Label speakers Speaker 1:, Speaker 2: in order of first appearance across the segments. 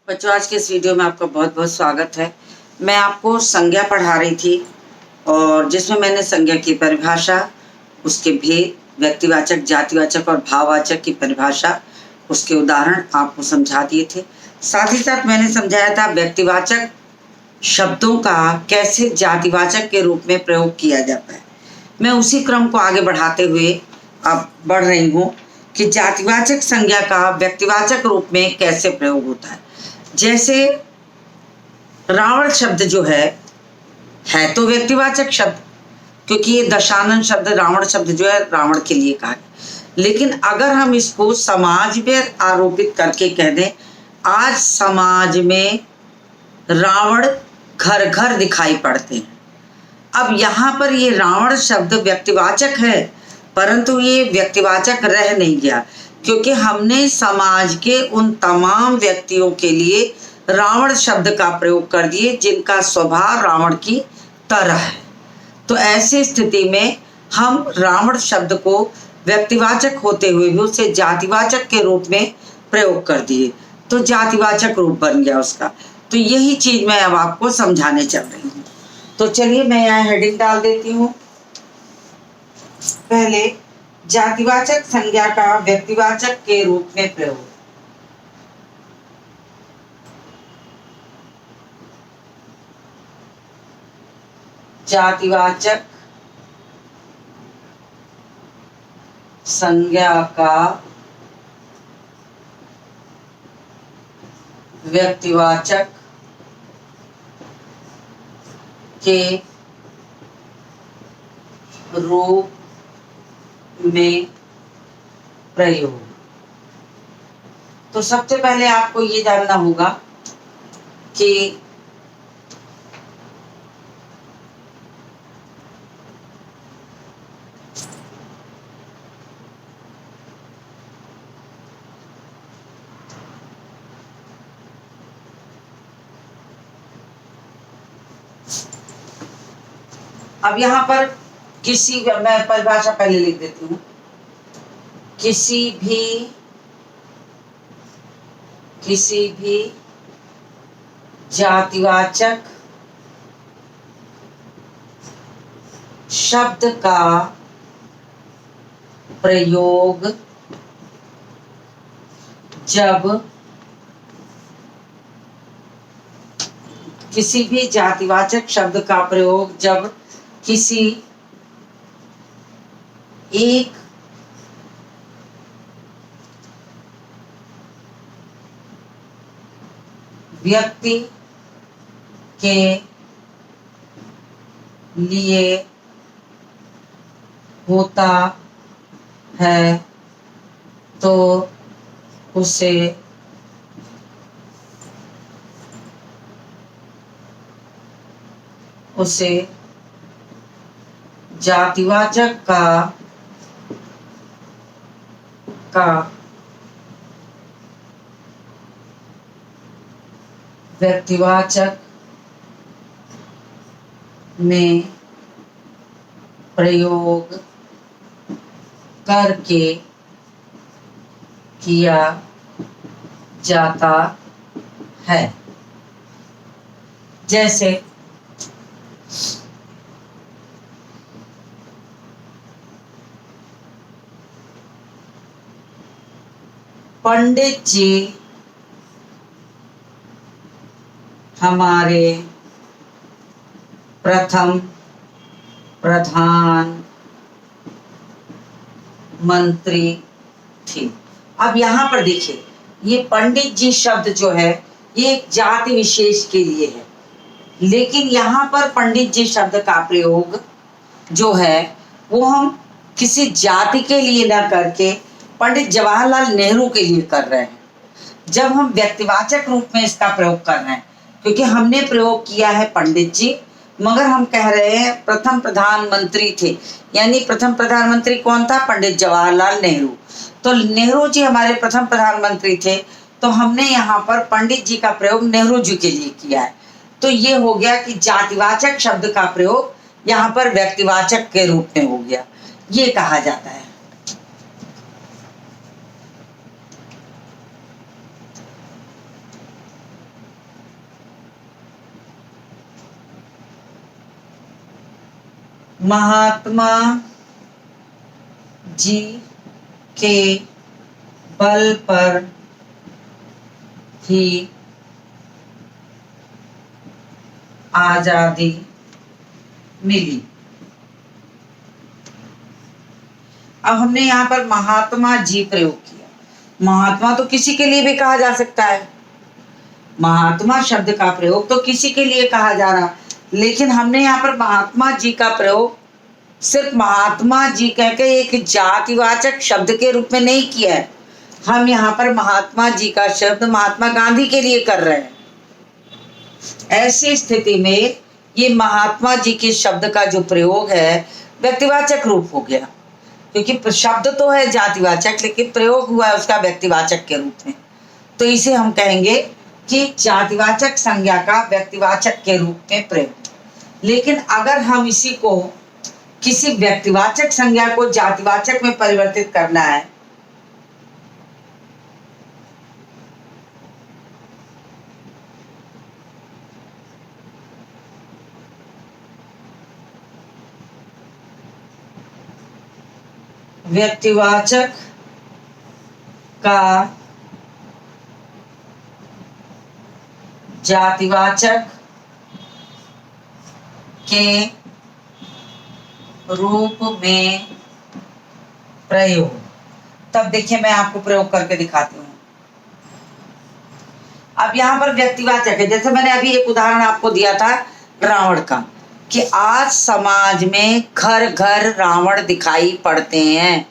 Speaker 1: बच्चों, आज के इस वीडियो में आपका बहुत बहुत स्वागत है। मैं आपको संज्ञा पढ़ा रही थी और जिसमें मैंने संज्ञा की परिभाषा, उसके भेद, व्यक्तिवाचक, जातिवाचक और भाववाचक की परिभाषा, उसके उदाहरण आपको समझा दिए थे। साथ ही साथ मैंने समझाया था व्यक्तिवाचक शब्दों का कैसे जातिवाचक के रूप में प्रयोग किया जाता है। मैं उसी क्रम को आगे बढ़ाते हुए अब बढ़ रही हूँ कि जातिवाचक संज्ञा का व्यक्तिवाचक रूप में कैसे प्रयोग होता है। जैसे रावण शब्द जो है तो व्यक्तिवाचक शब्द, क्योंकि ये दशानन शब्द रावण शब्द जो है रावण के लिए कहा है। लेकिन अगर हम इसको समाज में आरोपित करके कह दें, आज समाज में रावण घर घर दिखाई पड़ते हैं। अब यहाँ पर ये रावण शब्द व्यक्तिवाचक है, परंतु ये व्यक्तिवाचक रह नहीं गया, क्योंकि हमने समाज के उन तमाम व्यक्तियों के लिए रावण शब्द का प्रयोग कर दिए जिनका स्वभाव रावण की तरह है। तो ऐसी स्थिति में हम रावण शब्द को व्यक्तिवाचक होते हुए भी उसे जातिवाचक के रूप में प्रयोग कर दिए, तो जातिवाचक रूप बन गया उसका। तो यही चीज मैं अब आपको समझाने चल रही हूँ। तो चलिए मैं यहाँ हेडिंग डाल देती हूँ। पहले जातिवाचक संज्ञा का व्यक्तिवाचक के रूप में प्रयोग। जातिवाचक संज्ञा का व्यक्तिवाचक के रूप में प्रयोग। तो सबसे पहले आपको ये जानना होगा कि अब यहाँ पर मैं परिभाषा पहले लिख देती हूँ। किसी भी जातिवाचक शब्द का प्रयोग जब किसी भी जातिवाचक शब्द का प्रयोग जब किसी एक व्यक्ति के लिए होता है तो उसे जातिवाचक का व्यक्तिवाचक में प्रयोग करके किया जाता है। जैसे पंडित जी हमारे प्रथम प्रधान मंत्री थे। अब यहाँ पर देखिए, ये पंडित जी शब्द जो है ये एक जाति विशेष के लिए है, लेकिन यहाँ पर पंडित जी शब्द का प्रयोग जो है वो हम किसी जाति के लिए ना करके पंडित जवाहरलाल नेहरू के लिए कर रहे हैं। जब हम व्यक्तिवाचक रूप में इसका प्रयोग कर रहे हैं, क्योंकि हमने प्रयोग किया है पंडित जी, मगर हम कह रहे हैं प्रथम प्रधानमंत्री थे, यानी प्रथम प्रधानमंत्री कौन था? पंडित जवाहरलाल नेहरू। तो नेहरू जी हमारे प्रथम प्रधानमंत्री थे, तो हमने यहाँ पर पंडित जी का प्रयोग नेहरू जी के लिए किया है। तो ये हो गया कि जातिवाचक शब्द का प्रयोग यहाँ पर व्यक्तिवाचक के रूप में हो गया, ये कहा जाता है। महात्मा जी के बल पर ही आजादी मिली। अब हमने यहाँ पर महात्मा जी प्रयोग किया। महात्मा तो किसी के लिए भी कहा जा सकता है, महात्मा शब्द का प्रयोग तो किसी के लिए कहा जा रहा, लेकिन हमने यहाँ पर महात्मा जी का प्रयोग सिर्फ महात्मा जी कह के एक जातिवाचक शब्द के रूप में नहीं किया है। हम यहाँ पर महात्मा जी का शब्द महात्मा गांधी के लिए कर रहे हैं। ऐसी स्थिति में ये महात्मा जी के शब्द का जो प्रयोग है व्यक्तिवाचक रूप हो गया, क्योंकि शब्द तो है जातिवाचक लेकिन प्रयोग हुआ है उसका व्यक्तिवाचक के रूप में। तो इसे हम कहेंगे कि जातिवाचक संज्ञा का व्यक्तिवाचक के रूप में प्रयोग। लेकिन अगर हम इसी को किसी व्यक्तिवाचक संज्ञा को जातिवाचक में परिवर्तित करना है व्यक्तिवाचक का जातिवाचक के रूप में प्रयोग। तब देखिए मैं आपको प्रयोग करके दिखाती हूँ। अब यहाँ पर व्यक्तिवाचक है, जैसे मैंने अभी एक उदाहरण आपको दिया था रावण का, कि आज समाज में घर घर रावण दिखाई पड़ते हैं।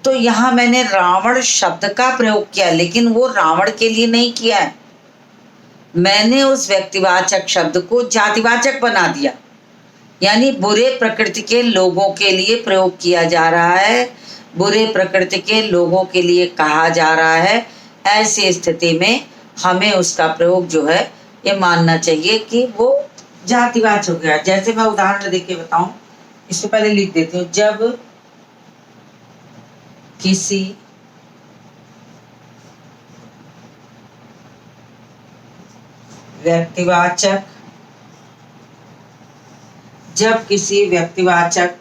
Speaker 1: तो यहाँ मैंने रावण शब्द का प्रयोग किया, लेकिन वो रावण के लिए नहीं किया है, मैंने उस व्यक्तिवाचक शब्द को जातिवाचक बना दिया, यानी बुरे प्रकृति के लोगों के लिए प्रयोग किया जा रहा है, बुरे प्रकृति के लोगों के लिए कहा जा रहा है। ऐसी स्थिति में हमें उसका प्रयोग जो है ये मानना चाहिए कि वो जातिवाचक हो गया। जैसे मैं उदाहरण देके बताऊं, इससे पहले लिख देती हूँ। जब किसी व्यक्तिवाचक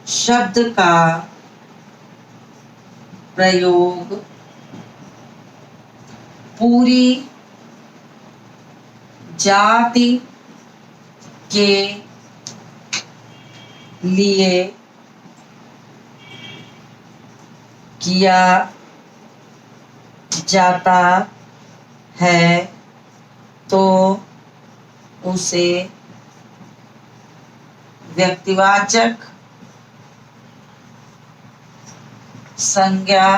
Speaker 1: शब्द का प्रयोग पूरी जाति के लिए किया जाता है तो उसे व्यक्तिवाचक संज्ञा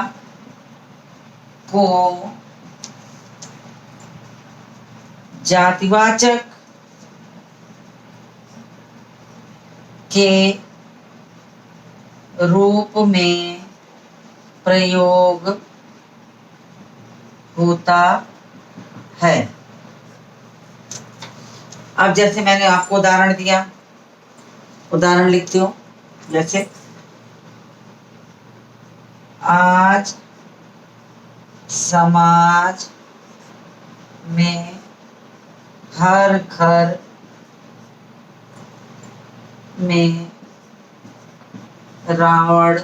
Speaker 1: को जातिवाचक के रूप में प्रयोग होता है। अब जैसे मैंने आपको उदाहरण दिया, उदाहरण लिखती हूँ। जैसे आज समाज में हर घर में रावण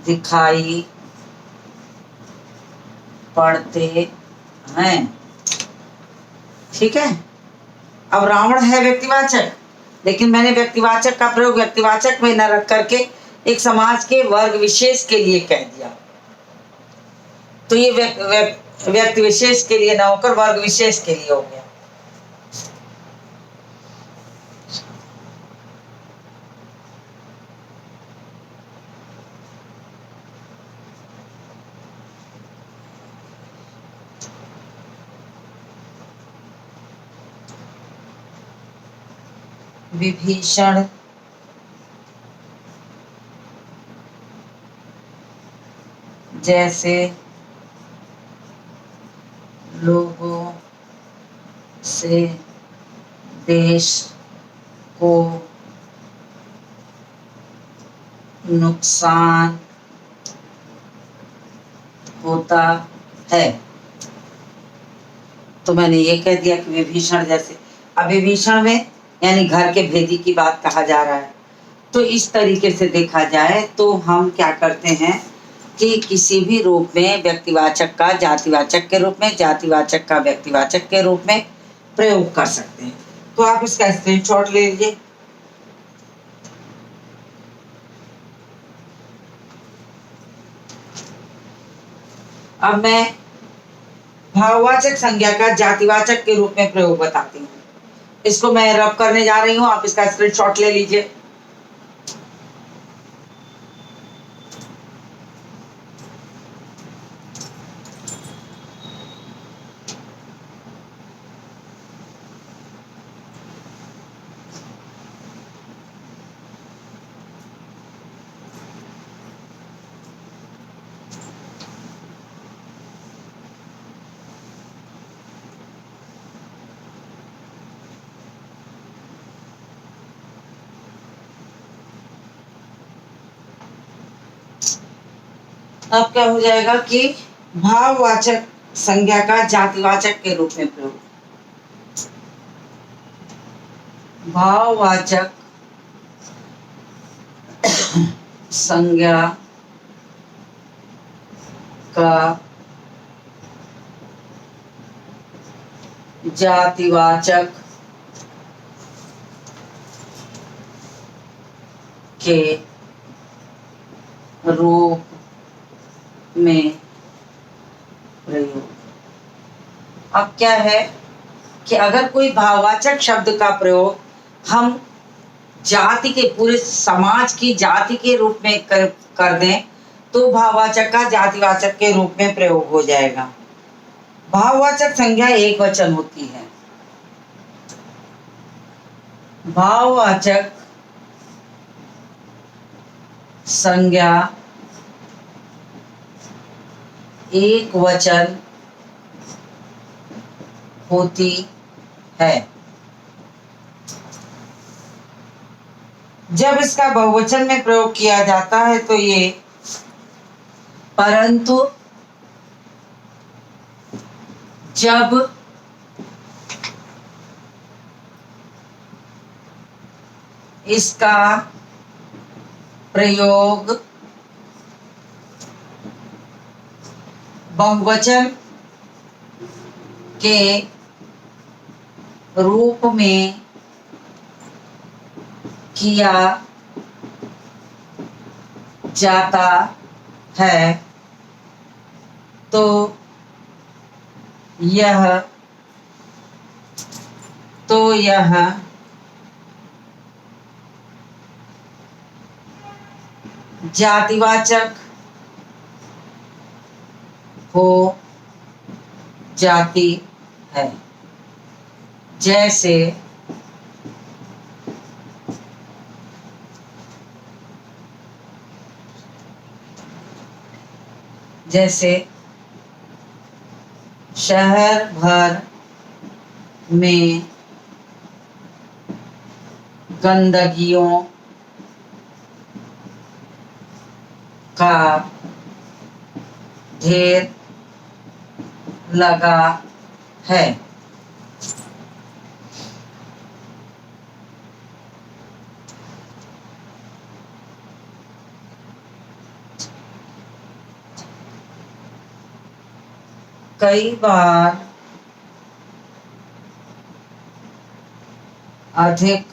Speaker 1: दिखाई पड़ते हैं। ठीक है। अब रावण है व्यक्तिवाचक, लेकिन मैंने व्यक्तिवाचक का प्रयोग व्यक्तिवाचक में न रख करके एक समाज के वर्ग विशेष के लिए कह दिया। तो ये व्यक्ति विशेष के लिए ना होकर वर्ग विशेष के लिए हो गया। विभीषण जैसे लोगों से देश को नुकसान होता है। तो मैंने ये कह दिया कि विभीषण जैसे। अब विभीषण में यानी घर के भेदी की बात कहा जा रहा है। तो इस तरीके से देखा जाए तो हम क्या करते हैं कि किसी भी रूप में व्यक्तिवाचक का जातिवाचक के रूप में, जातिवाचक का व्यक्तिवाचक के रूप में प्रयोग कर सकते हैं। तो आप इसका स्क्रीनशॉट ले लीजिए। अब मैं भाववाचक संज्ञा का जातिवाचक के रूप में प्रयोग बताती हूँ। इसको मैं रब करने जा रही हूँ, आप इसका स्क्रीनशॉट ले लीजिए। अब क्या हो जाएगा कि भाववाचक संज्ञा का जातिवाचक के रूप में प्रयोग। भाववाचक संज्ञा का जातिवाचक के रूप में प्रयोग। अब क्या है कि अगर कोई भाववाचक शब्द का प्रयोग हम जाति के, पूरे समाज की जाति के रूप में कर दें तो भाववाचक का जातिवाचक के रूप में प्रयोग हो जाएगा। भाववाचक संज्ञा एक वचन होती है। भाववाचक संज्ञा एक वचन होती है। जब इसका बहुवचन में प्रयोग किया जाता है तो ये परंतु जब इसका प्रयोग बहुवचन के रूप में किया जाता है तो यह जातिवाचक हो जाती है। जैसे शहर भर में गंदगियों का ढेर लगा है। कई बार अधिक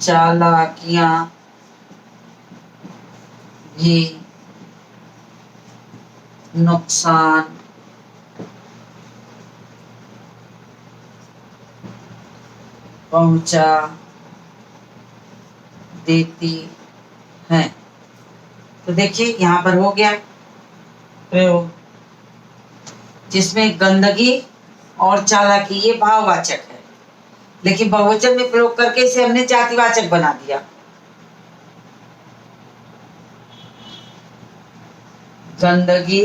Speaker 1: चालाकियां भी नुकसान पहुंचा देती हैं। तो देखिए यहाँ पर हो गया प्रयोग, जिसमें गंदगी और चालाकी ये भाववाचक है, लेकिन बहुवचन में प्रयोग करके इसे हमने जातिवाचक बना दिया। गंदगी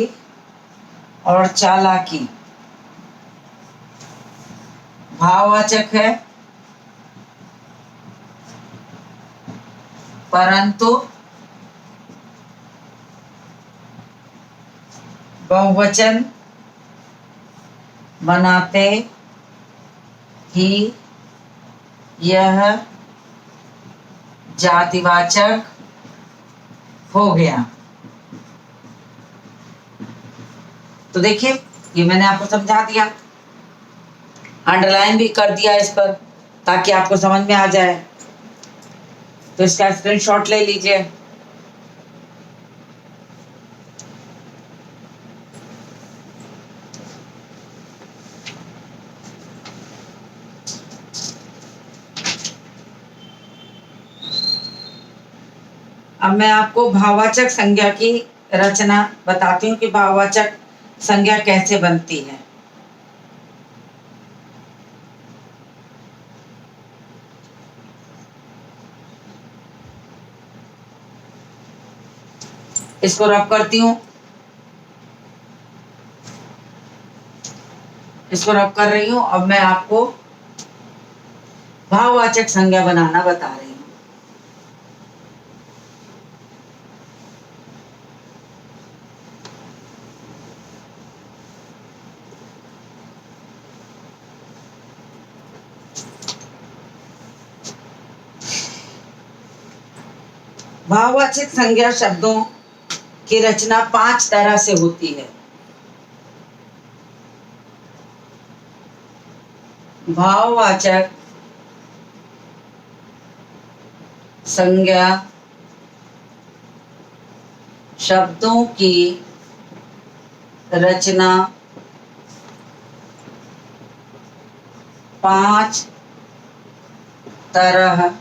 Speaker 1: और चालाकी भाववाचक है, परंतु बहुवचन बनाते ही यह जातिवाचक हो गया। तो देखिए, ये मैंने आपको समझा दिया, अंडरलाइन भी कर दिया इस पर ताकि आपको समझ में आ जाए। तो इसका स्क्रीनशॉट ले लीजिए। अब मैं आपको भाववाचक संज्ञा की रचना बताती हूँ कि भाववाचक संज्ञा कैसे बनती है। इसको रब करती हूँ, इसको रब कर रही हूँ। अब मैं आपको भाववाचक संज्ञा बनाना बता रही हूँ। भाववाचक संज्ञा शब्दों की रचना 5 तरह से होती है। भाववाचक संज्ञा शब्दों की रचना 5 तरह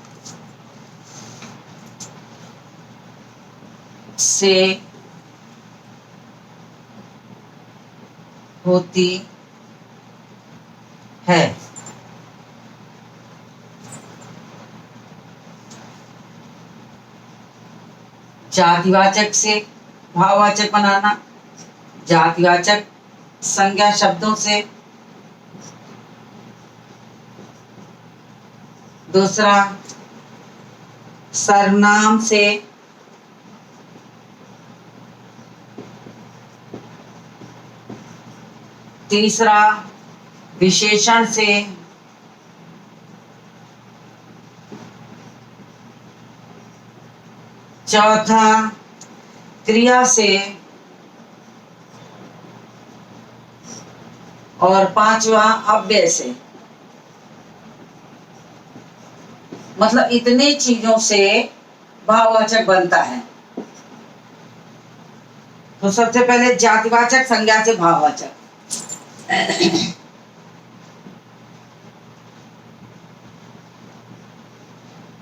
Speaker 1: से होती है। जातिवाचक से भाववाचक बनाना, जातिवाचक संज्ञा शब्दों से, दूसरा सर्वनाम से, तीसरा विशेषण से, चौथा क्रिया से, और पांचवा अव्यय से। मतलब इतने चीजों से भाववाचक बनता है। तो सबसे पहले जातिवाचक संज्ञा से भाववाचक।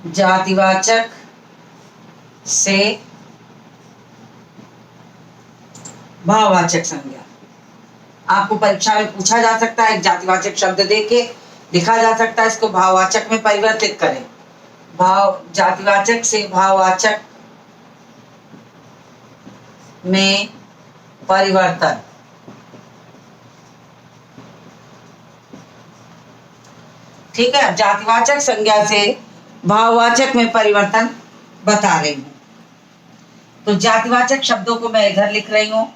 Speaker 1: जातिवाचक से भाववाचक संज्ञा। आपको परीक्षा में पूछा जा सकता है, एक जातिवाचक शब्द देके लिखा जा सकता है, इसको भाववाचक में परिवर्तित करें। जातिवाचक से भाववाचक में परिवर्तन। ठीक है, जातिवाचक संज्ञा से भाववाचक में परिवर्तन बता रही हूं। तो जातिवाचक शब्दों को मैं इधर लिख रही हूं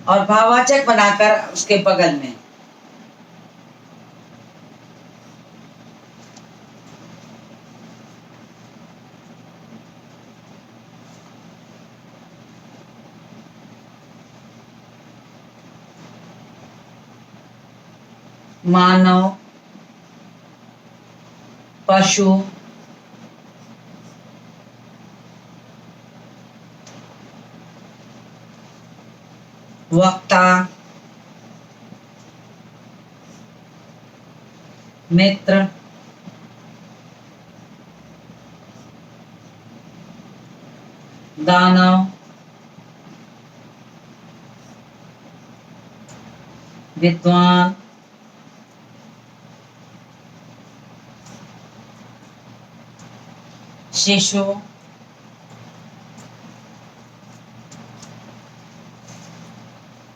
Speaker 1: और भाववाचक बनाकर उसके बगल में। मानव, पशु, वक्ता, मित्र, दानव, विद्वान, शिशु,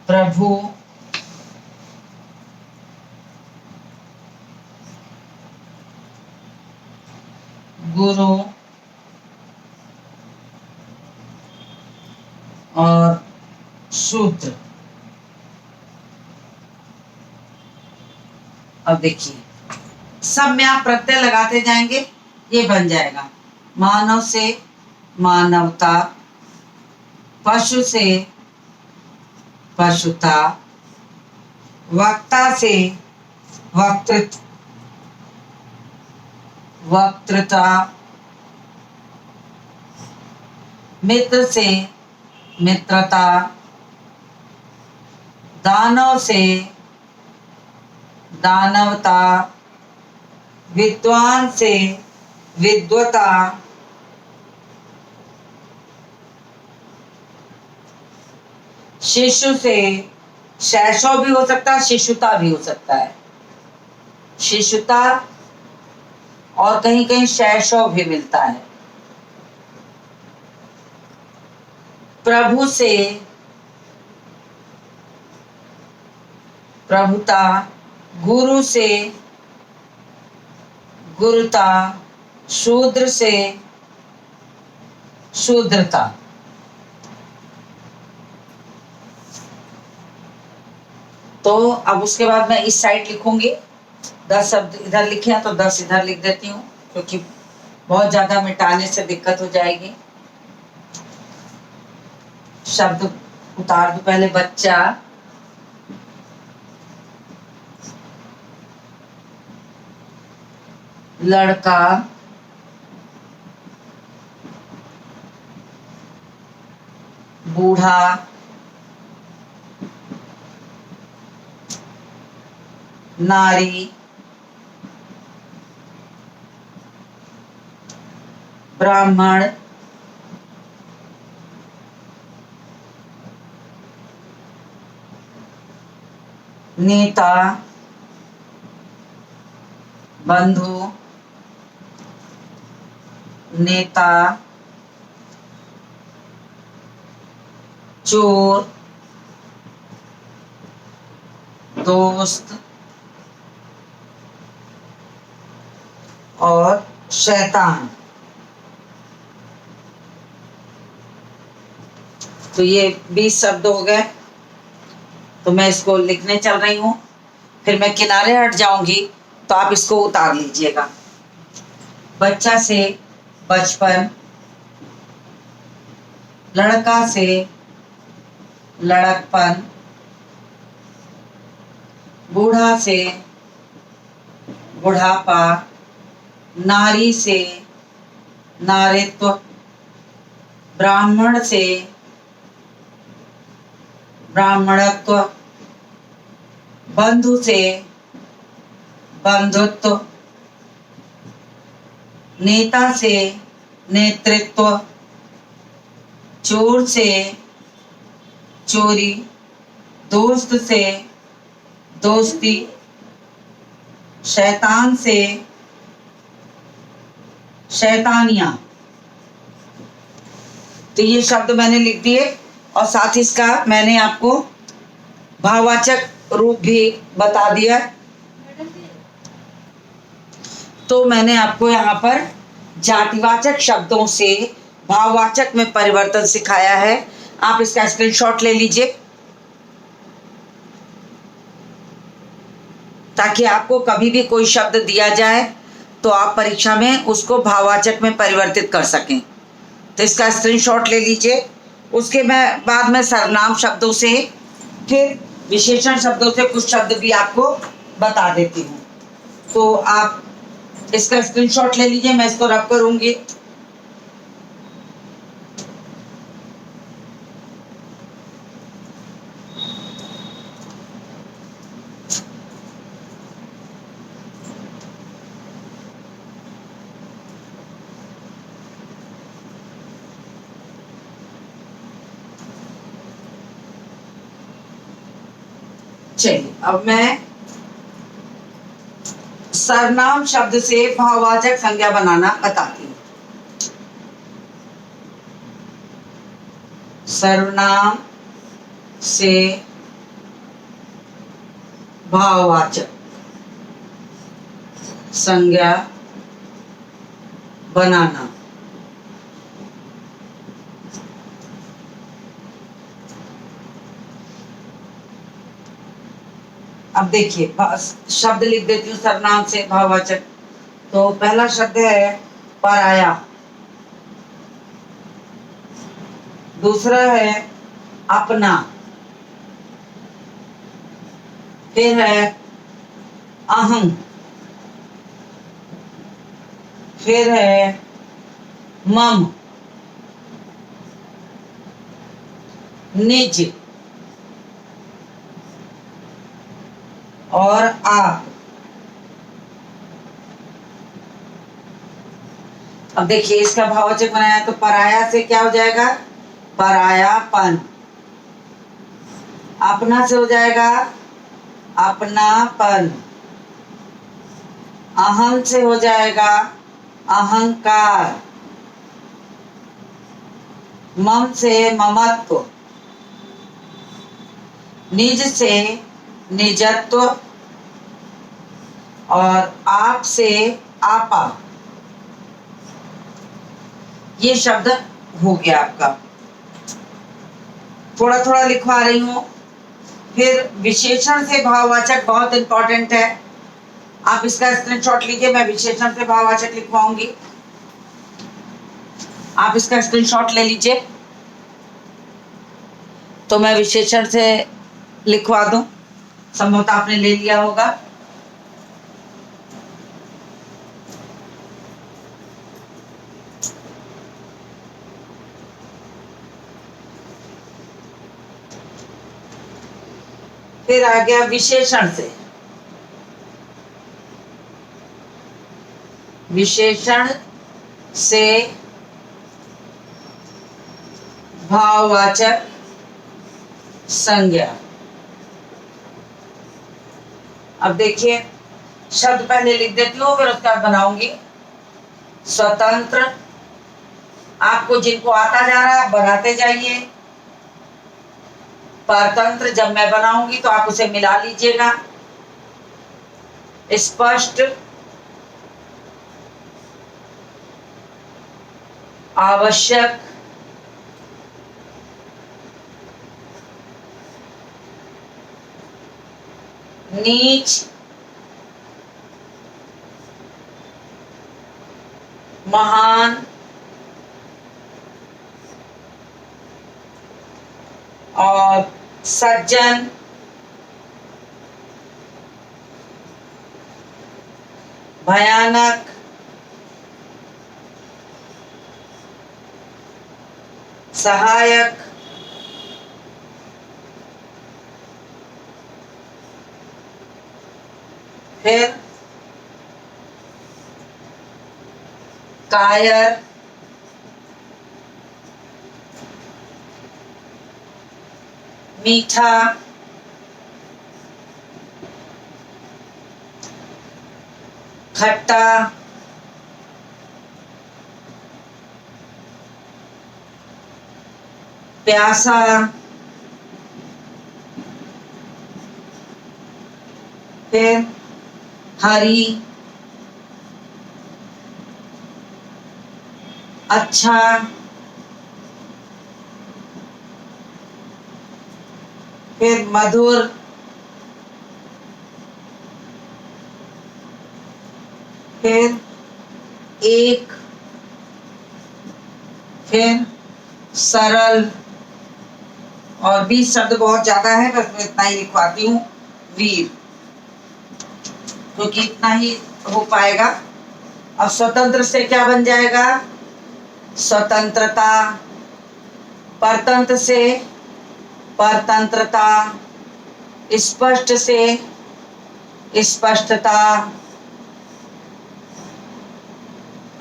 Speaker 1: प्रभु, गुरु और शूद्र। अब देखिए, सब में आप प्रत्यय लगाते जाएंगे, ये बन जाएगा। मानव से मानवता, पशु से पशुता, वक्ता से वक्तृत्व, वक्तृता, मित्र से मित्रता, दानव से दानवता, विद्वान से विद्वता, शिशु से शैशव भी हो सकता है, शिशुता भी हो सकता है, शिशुता, और कहीं कहीं शैशव भी मिलता है। प्रभु से प्रभुता, गुरु से गुरुता, शूद्र से शूद्रता। तो अब उसके बाद मैं इस साइड लिखूंगी, 10 शब्द इधर लिखे हैं तो 10 इधर लिख देती हूँ, क्योंकि बहुत ज्यादा मिटाने से दिक्कत हो जाएगी। शब्द उतार दो पहले। बच्चा, लड़का, बूढ़ा, नारी, ब्राह्मण, नेता, बंधु, नेता, चोर, दोस्त और शैतान। तो ये 20 शब्द हो गए। तो मैं इसको लिखने चल रही हूँ, फिर मैं किनारे हट जाऊंगी तो आप इसको उतार लीजिएगा। बच्चा से बचपन, लड़का से लड़कपन, बूढ़ा से बुढ़ापा, नारी से नारीत्व, ब्राह्मण से ब्राह्मणत्व, बंधु से बंधुत्व, नेता से नेतृत्व, चोर से चोरी, दोस्त से दोस्ती, शैतान से शैतानियां। तो ये शब्द मैंने लिख दिए और साथ ही इसका मैंने आपको भाववाचक रूप भी बता दिया। तो मैंने आपको यहाँ पर जातिवाचक शब्दों से भाववाचक में परिवर्तन सिखाया है। आप इसका स्क्रीनशॉट ले लीजिए ताकि आपको कभी भी कोई शब्द दिया जाए तो आप परीक्षा में उसको भाववाचक में परिवर्तित कर सकें। तो इसका स्क्रीनशॉट ले लीजिए। उसके बाद में सर्वनाम शब्दों से फिर विशेषण शब्दों से कुछ शब्द भी आपको बता देती हूँ। तो आप इसका स्क्रीनशॉट ले लीजिए, मैं इसको रब करूंगी। चलिए अब मैं सर्वनाम शब्द से भाववाचक संज्ञा बनाना बताती हूँ। सर्वनाम से भाववाचक संज्ञा बनाना। अब देखिए शब्द लिख देती हूँ सर्वनाम से भाववाचक। तो पहला शब्द है पराया, दूसरा है अपना, फिर है अहं, फिर है मम, निज और आप। अब देखिए इसका भाववाचक बनाया तो पराया से क्या हो जाएगा, परायापन। अपना से हो जाएगा अपनापन। अहम से हो जाएगा अहंकार। मम से ममत्व। निज से निजत्व और आप से आपा। ये शब्द हो गया आपका। थोड़ा थोड़ा लिखवा रही हूं। फिर विशेषण से भाववाचक बहुत इंपॉर्टेंट है, आप इसका स्क्रीनशॉट लीजिए, मैं विशेषण से भाववाचक लिखवाऊंगी, आप इसका स्क्रीनशॉट ले लीजिए तो मैं विशेषण से लिखवा दूं। संभवतः आपने ले लिया होगा। फिर आ गया विशेषण से। विशेषण से भाववाचक संज्ञा। अब देखिए शब्द पहले लिख देती हूँ, फिर उसका बनाऊंगी। स्वतंत्र, आपको जिनको आता जा रहा है बनाते जाइए। परतंत्र जब मैं बनाऊंगी तो आप उसे मिला लीजिएगा। स्पष्ट, आवश्यक, नीच, महान और सज्जन, भयानक, सहायक, फिर कायर, मीठा, खट्टा, प्यासा, फिर हरी, अच्छा, फिर मधुर, फिर एक, फिर सरल, और 20 शब्द बहुत ज्यादा है, बस मैं इतना ही लिखवाती हूँ। वीर, क्योंकि इतना ही हो पाएगा। अब स्वतंत्र से क्या बन जाएगा, स्वतंत्रता। परतंत्र से परतंत्रता। स्पष्ट से स्पष्टता।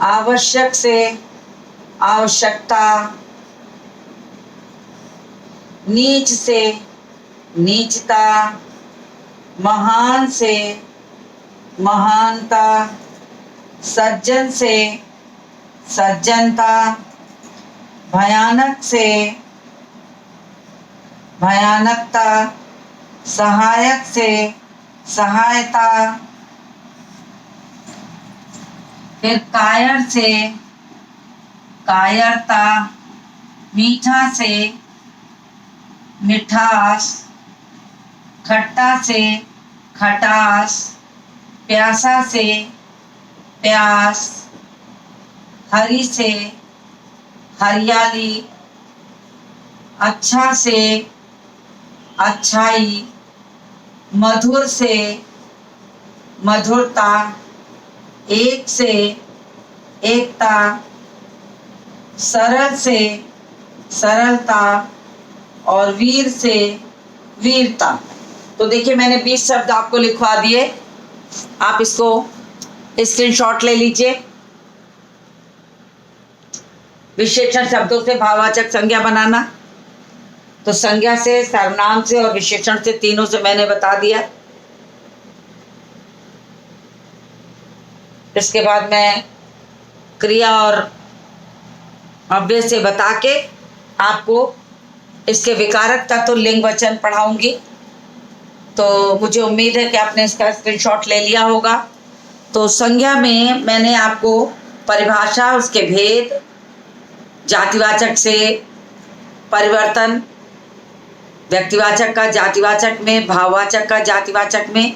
Speaker 1: आवश्यक से आवश्यकता। नीच से नीचता। महान से महानता। सज्जन से सज्जनता। भयानक से भयानकता। सहायक से सहायता। फिर कायर से कायरता। मीठा से मिठास। खट्टा से खटास, प्यासा से प्यास, हरी से हरियाली, अच्छा से अच्छाई, मधुर से मधुरता, एक से एकता, सरल से सरलता और वीर से वीरता। तो देखिए मैंने 20 शब्द आपको लिखवा दिए, आप इसको स्क्रीनशॉट ले लीजिए। विशेषण शब्दों से भाववाचक संज्ञा बनाना, तो संज्ञा से, सर्वनाम से और विशेषण से, तीनों से मैंने बता दिया। इसके बाद मैं क्रिया और अव्यय से बता के आपको इसके विकारक तत्व तो लिंग वचन पढ़ाऊंगी। तो मुझे उम्मीद है कि आपने इसका स्क्रीनशॉट ले लिया होगा। तो संज्ञा में मैंने आपको परिभाषा, उसके भेद, जातिवाचक से परिवर्तन, व्यक्तिवाचक का जातिवाचक में, भाववाचक का जातिवाचक में,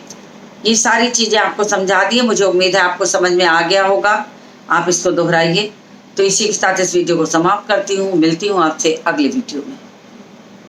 Speaker 1: ये सारी चीज़ें आपको समझा दी है। मुझे उम्मीद है आपको समझ में आ गया होगा। आप इसको दोहराइए। तो इसी के साथ इस वीडियो को समाप्त करती हूँ। मिलती हूँ आपसे अगले वीडियो में।